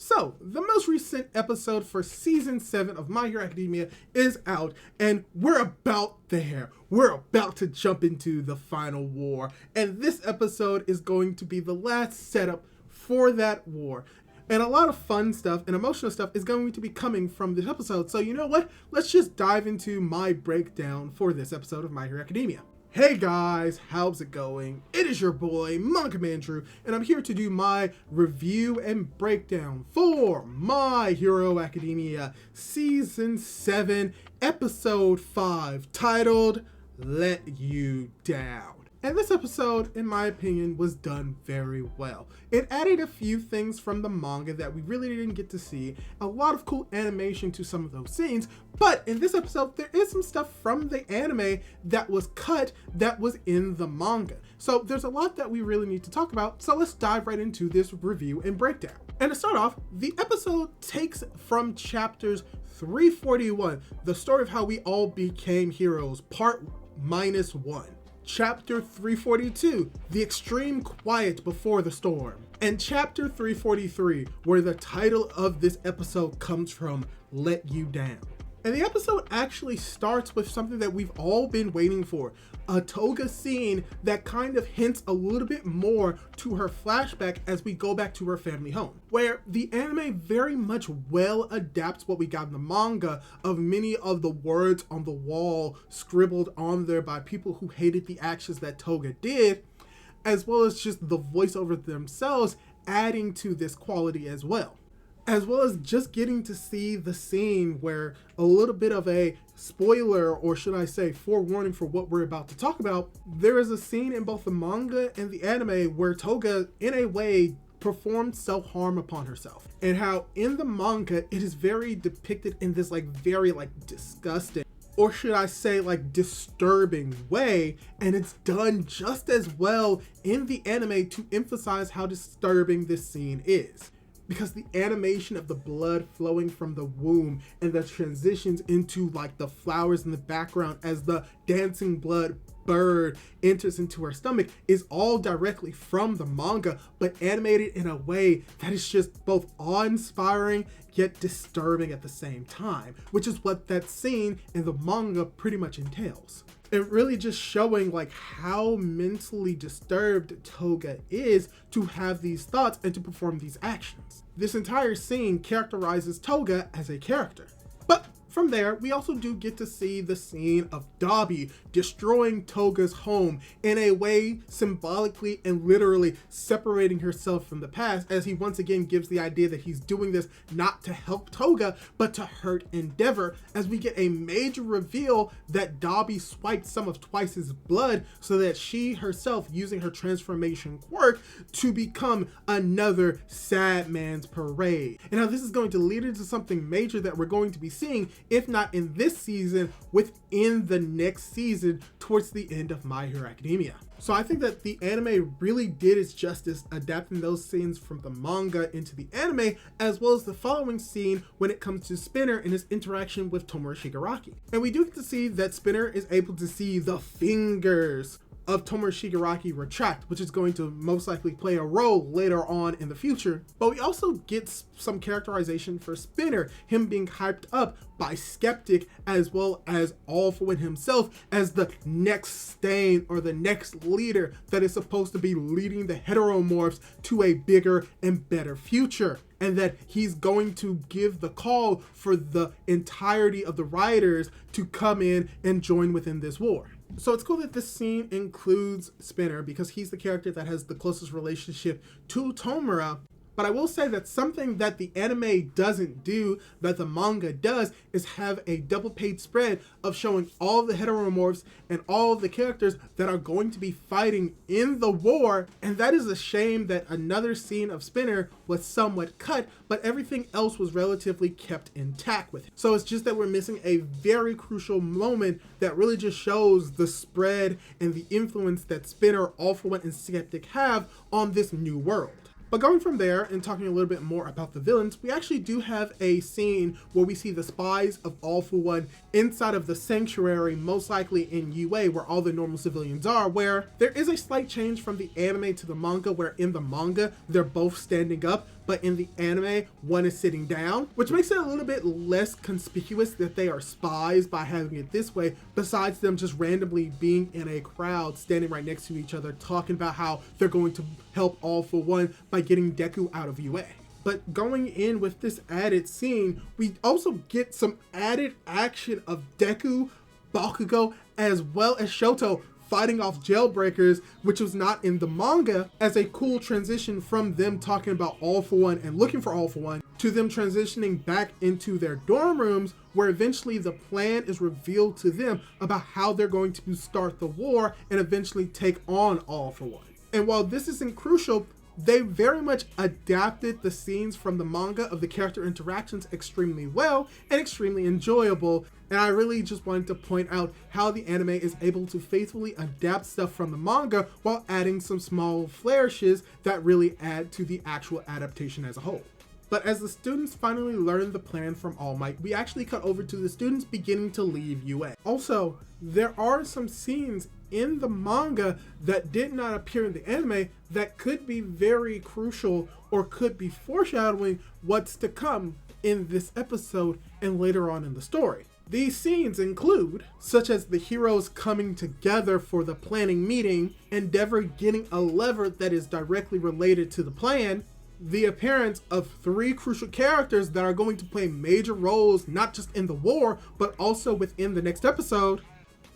So, the most recent episode for Season 7 of My Hero Academia is out, and we're about there. We're about to jump into the final war, and this episode is going to be the last setup for that war. And a lot of fun stuff and emotional stuff is going to be coming from this episode, so you know what? Let's just dive into my breakdown for this episode of My Hero Academia. Hey guys, how's it going? It is your boy, Manga Andrew, and I'm here to do my review and breakdown for My Hero Academia Season 7, Episode 5, titled, Let You Down. And this episode, in my opinion, was done very well. It added a few things from the manga that we really didn't get to see, a lot of cool animation to some of those scenes, but in this episode, there is some stuff from the anime that was cut that was in the manga. So there's a lot that we really need to talk about, so let's dive right into this review and breakdown. And to start off, the episode takes from chapters 341, the story of how we all became heroes, part -1. Chapter 342, the extreme quiet before the storm. And chapter 343, where the title of this episode comes from, Let You Down. And the episode actually starts with something that we've all been waiting for, a Toga scene that kind of hints a little bit more to her flashback as we go back to her family home, where the anime very much well adapts what we got in the manga of many of the words on the wall scribbled on there by people who hated the actions that Toga did, as well as just the voiceover themselves adding to this quality as well. As well as just getting to see the scene where a little bit of a spoiler, or should I say forewarning for what we're about to talk about, there is a scene in both the manga and the anime where Toga, in a way, performed self-harm upon herself. And how in the manga, it is very depicted in this very disgusting, or should I say disturbing way, and it's done just as well in the anime to emphasize how disturbing this scene is. Because the animation of the blood flowing from the womb and the transitions into the flowers in the background as the dancing blood bird enters into her stomach is all directly from the manga, but animated in a way that is just both awe-inspiring yet disturbing at the same time, which is what that scene in the manga pretty much entails. And really just showing how mentally disturbed Toga is to have these thoughts and to perform these actions. This entire scene characterizes Toga as a character. But from there, we also do get to see the scene of Dabi destroying Toga's home in a way symbolically and literally separating herself from the past, as he once again gives the idea that he's doing this not to help Toga, but to hurt Endeavor, as we get a major reveal that Dabi swiped some of Twice's blood so that she herself, using her transformation quirk, to become another Sad Man's Parade. And now this is going to lead into something major that we're going to be seeing, if not in this season, within the next season towards the end of My Hero Academia. So I think that the anime really did its justice adapting those scenes from the manga into the anime, as well as the following scene when it comes to Spinner and his interaction with Tomura Shigaraki. And we do get to see that Spinner is able to see the fingers of Tomura Shigaraki retract, which is going to most likely play a role later on in the future. But we also get some characterization for Spinner, him being hyped up by Skeptic as well as All For One himself as the next stain or the next leader that is supposed to be leading the heteromorphs to a bigger and better future. And that he's going to give the call for the entirety of the riders to come in and join within this war. So it's cool that this scene includes Spinner because he's the character that has the closest relationship to Tomura. But I will say that something that the anime doesn't do, that the manga does, is have a double page spread of showing all the heteromorphs and all the characters that are going to be fighting in the war. And that is a shame that another scene of Spinner was somewhat cut, but everything else was relatively kept intact with it. So it's just that we're missing a very crucial moment that really just shows the spread and the influence that Spinner, All For One, and Skeptic have on this new world. But going from there and talking a little bit more about the villains, we actually do have a scene where we see the spies of All For One inside of the sanctuary, most likely in UA, where all the normal civilians are, where there is a slight change from the anime to the manga, where in the manga, they're both standing up, but in the anime, one is sitting down, which makes it a little bit less conspicuous that they are spies by having it this way, besides them just randomly being in a crowd standing right next to each other talking about how they're going to help All for One by getting Deku out of UA. But going in with this added scene, we also get some added action of Deku, Bakugo, as well as Shoto fighting off jailbreakers, which was not in the manga, as a cool transition from them talking about All for One and looking for All for One to them transitioning back into their dorm rooms, where eventually the plan is revealed to them about how they're going to start the war and eventually take on All for One. And while this isn't crucial, they very much adapted the scenes from the manga of the character interactions extremely well and extremely enjoyable. And I really just wanted to point out how the anime is able to faithfully adapt stuff from the manga while adding some small flourishes that really add to the actual adaptation as a whole. But as the students finally learn the plan from All Might, we actually cut over to the students beginning to leave UA. Also, there are some scenes in the manga that did not appear in the anime that could be very crucial or could be foreshadowing what's to come in this episode and later on in the story. These scenes include, such as the heroes coming together for the planning meeting, Endeavor getting a lever that is directly related to the plan, the appearance of 3 crucial characters that are going to play major roles not just in the war, but also within the next episode,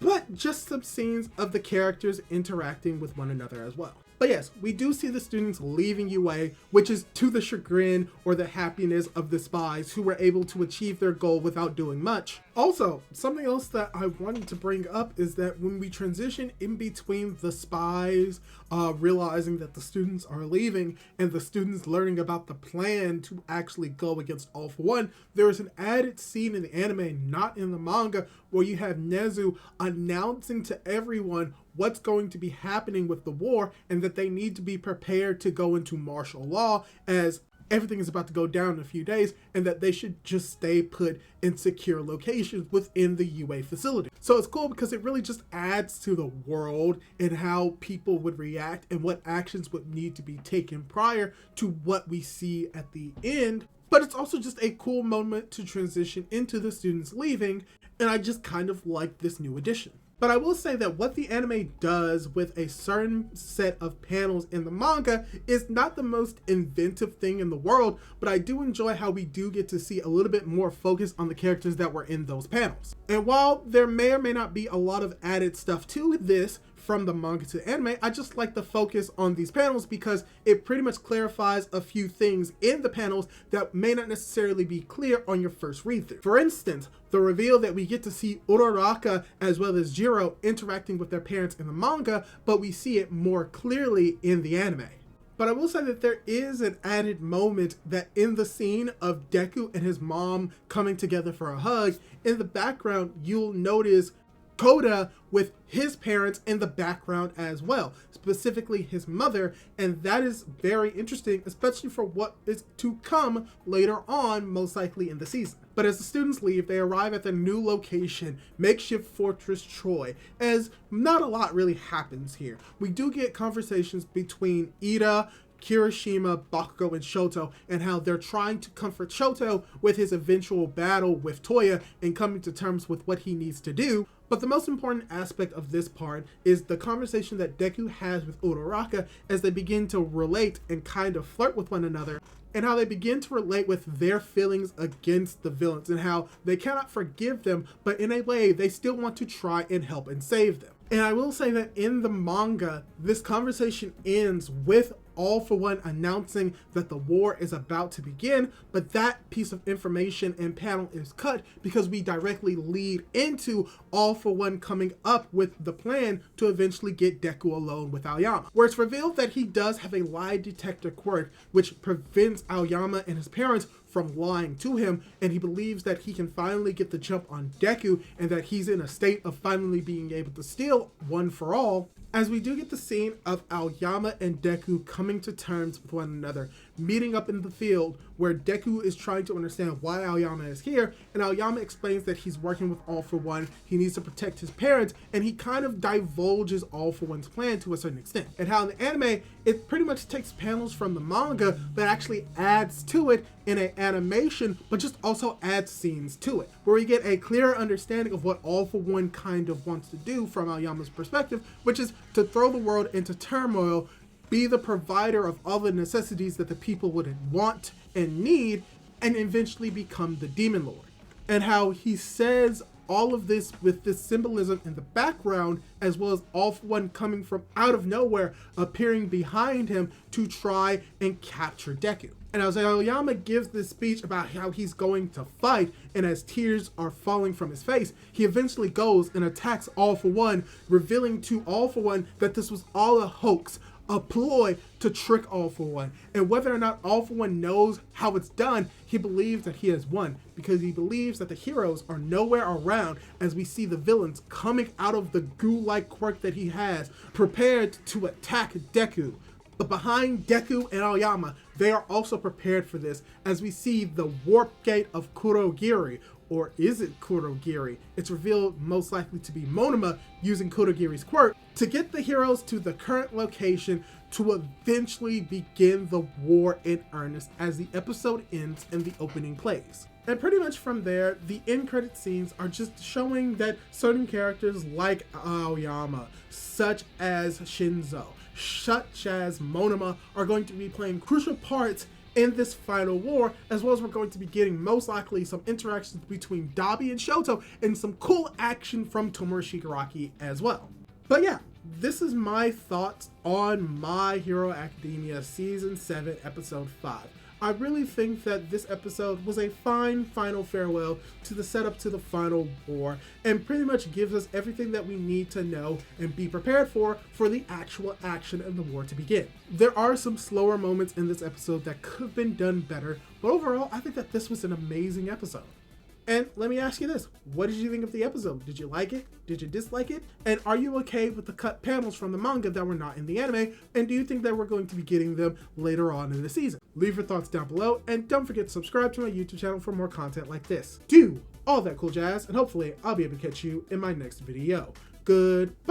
but just some scenes of the characters interacting with one another as well. But yes, we do see the students leaving UA, which is to the chagrin or the happiness of the spies who were able to achieve their goal without doing much. Also, something else that I wanted to bring up is that when we transition in between the spies realizing that the students are leaving and the students learning about the plan to actually go against All for One, there is an added scene in the anime, not in the manga, where you have Nezu announcing to everyone what's going to be happening with the war and that they need to be prepared to go into martial law as everything is about to go down in a few days, and that they should just stay put in secure locations within the UA facility. So it's cool because it really just adds to the world and how people would react and what actions would need to be taken prior to what we see at the end. But it's also just a cool moment to transition into the students leaving, and I just kind of like this new addition. But I will say that what the anime does with a certain set of panels in the manga is not the most inventive thing in the world, but I do enjoy how we do get to see a little bit more focus on the characters that were in those panels. And while there may or may not be a lot of added stuff to this, from the manga to the anime, I just like the focus on these panels because it pretty much clarifies a few things in the panels that may not necessarily be clear on your first read through. For instance, the reveal that we get to see Uraraka as well as Jiro interacting with their parents in the manga, but we see it more clearly in the anime. But I will say that there is an added moment that in the scene of Deku and his mom coming together for a hug, in the background you'll notice Koda with his parents in the background as well, specifically his mother, and that is very interesting, especially for what is to come later on, most likely in the season. But as the students leave, they arrive at their new location, makeshift Fortress Troy, as not a lot really happens here. We do get conversations between Ida, Kirishima, Bakugo, and Shoto, and how they're trying to comfort Shoto with his eventual battle with Toya and coming to terms with what he needs to do. But the most important aspect of this part is the conversation that Deku has with Uraraka as they begin to relate and kind of flirt with one another, and how they begin to relate with their feelings against the villains and how they cannot forgive them, but in a way they still want to try and help and save them. And I will say that in the manga, this conversation ends with All for One announcing that the war is about to begin, but that piece of information and panel is cut because we directly lead into All for One coming up with the plan to eventually get Deku alone with Aoyama, where it's revealed that he does have a lie detector quirk which prevents Aoyama and his parents from lying to him, and he believes that he can finally get the jump on Deku and that he's in a state of finally being able to steal one for all, as we do get the scene of Aoyama and Deku coming to terms with one another, meeting up in the field where Deku is trying to understand why Aoyama is here, and Aoyama explains that he's working with All For One, he needs to protect his parents, and he kind of divulges All For One's plan to a certain extent. And how in the anime, it pretty much takes panels from the manga but actually adds to it in an animation, but just also adds scenes to it, where we get a clearer understanding of what All For One kind of wants to do from Aoyama's perspective, which is to throw the world into turmoil, be the provider of all the necessities that the people would want and need, and eventually become the Demon Lord. And how he says all of this with this symbolism in the background, as well as All For One coming from out of nowhere, appearing behind him to try and capture Deku. And as Aoyama gives this speech about how he's going to fight, and as tears are falling from his face, he eventually goes and attacks All For One, revealing to All For One that this was all a hoax, a ploy to trick All For One. And whether or not All For One knows how it's done, he believes that he has won, because he believes that the heroes are nowhere around, as we see the villains coming out of the goo-like quirk that he has, prepared to attack Deku. But behind Deku and Aoyama, they are also prepared for this, as we see the warp gate of Kurogiri. Or is it Kurogiri? It's revealed most likely to be Monoma using Kurogiri's quirk to get the heroes to the current location to eventually begin the war in earnest, as the episode ends and the opening plays. And pretty much from there, the end credit scenes are just showing that certain characters like Aoyama, such as Shinzo, such as Monoma, are going to be playing crucial parts in this final war, as well as we're going to be getting most likely some interactions between Dabi and Shoto, and some cool action from Tomura Shigaraki as well. But yeah, this is my thoughts on My Hero Academia Season 7, Episode 5. I really think that this episode was a fine final farewell to the setup to the final war, and pretty much gives us everything that we need to know and be prepared for the actual action of the war to begin. There are some slower moments in this episode that could have been done better, but overall I think that this was an amazing episode. And let me ask you this, what did you think of the episode? Did you like it? Did you dislike it? And are you okay with the cut panels from the manga that were not in the anime? And do you think that we're going to be getting them later on in the season? Leave your thoughts down below, and don't forget to subscribe to my YouTube channel for more content like this. Do all that cool jazz, and hopefully I'll be able to catch you in my next video. Goodbye!